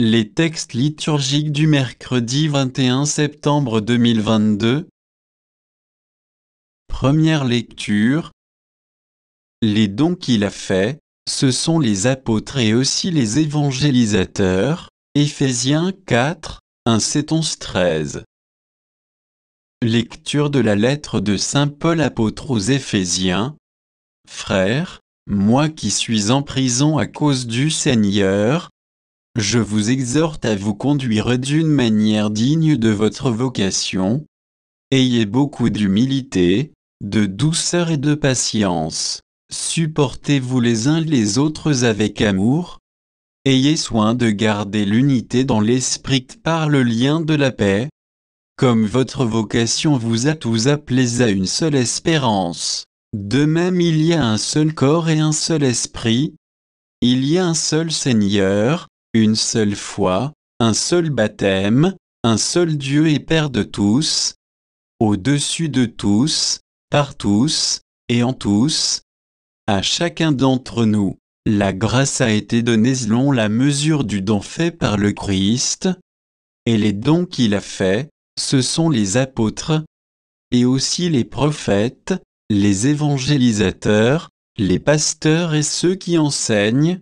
Les textes liturgiques du mercredi 21 septembre 2022. Première lecture. Les dons qu'il a faits, ce sont les apôtres et aussi les évangélisateurs. Éphésiens 4, 1, 7, 11, 13. Lecture de la lettre de saint Paul apôtre aux Éphésiens. Frères, moi qui suis en prison à cause du Seigneur, je vous exhorte à vous conduire d'une manière digne de votre vocation. Ayez beaucoup d'humilité, de douceur et de patience. Supportez-vous les uns les autres avec amour. Ayez soin de garder l'unité dans l'esprit par le lien de la paix. Comme votre vocation vous a tous appelés à une seule espérance. De même il y a un seul corps et un seul esprit. Il y a un seul Seigneur, une seule foi, un seul baptême, un seul Dieu et Père de tous, au-dessus de tous, par tous, et en tous. À chacun d'entre nous, la grâce a été donnée selon la mesure du don fait par le Christ, et les dons qu'il a faits, ce sont les apôtres, et aussi les prophètes, les évangélisateurs, les pasteurs et ceux qui enseignent.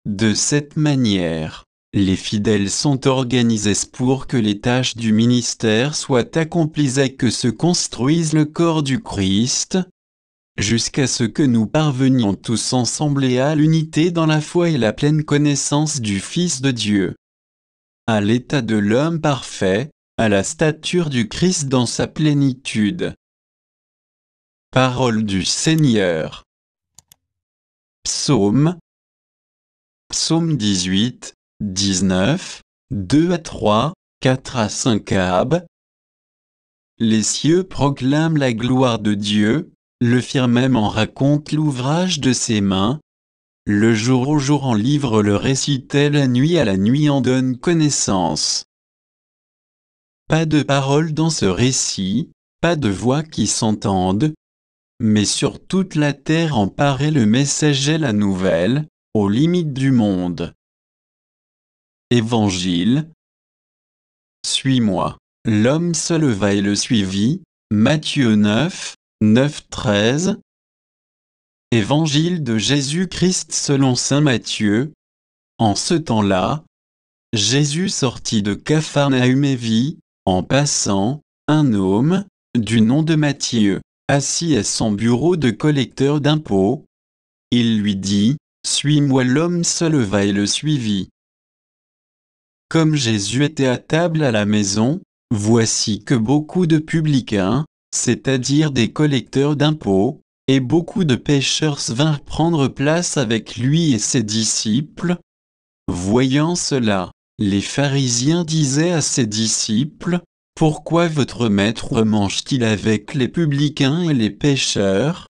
De cette manière, les fidèles sont organisés pour que les tâches du ministère soient accomplies et que se construise le corps du Christ, jusqu'à ce que nous parvenions tous ensemble et à l'unité dans la foi et la pleine connaissance du Fils de Dieu, à l'état de l'homme parfait, à la stature du Christ dans sa plénitude. Parole du Seigneur. Psaume 18, 19, 2 à 3, 4 à 5 Ab. Les cieux proclament la gloire de Dieu, le firmament raconte l'ouvrage de ses mains. Le jour au jour en livre le récit et la nuit à la nuit en donne connaissance. Pas de paroles dans ce récit, pas de voix qui s'entendent, mais sur toute la terre en paraît le messager la nouvelle, aux limites du monde. Évangile. Suis-moi. L'homme se leva et le suivit. Matthieu 9, 9, 13. Évangile de Jésus-Christ selon saint Matthieu. En ce temps-là, Jésus sortit de Capharnaüm et vit, en passant, un homme, du nom de Matthieu, assis à son bureau de collecteur d'impôts. Il lui dit, « Suis-moi ». L'homme se leva et le suivit. Comme Jésus était à table à la maison, voici que beaucoup de publicains, c'est-à-dire des collecteurs d'impôts, et beaucoup de pécheurs vinrent prendre place avec lui et ses disciples. Voyant cela, les pharisiens disaient à ses disciples, « Pourquoi votre maître mange-t-il avec les publicains et les pécheurs ?»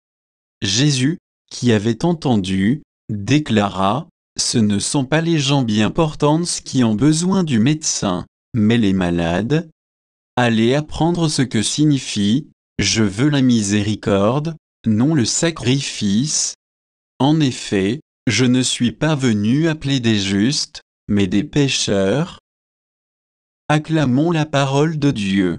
Jésus, qui avait entendu, déclara, « Ce ne sont pas les gens bien portants qui ont besoin du médecin, mais les malades. Allez apprendre ce que signifie « Je veux la miséricorde, non le sacrifice ». En effet, je ne suis pas venu appeler des justes, mais des pécheurs. Acclamons la parole de Dieu.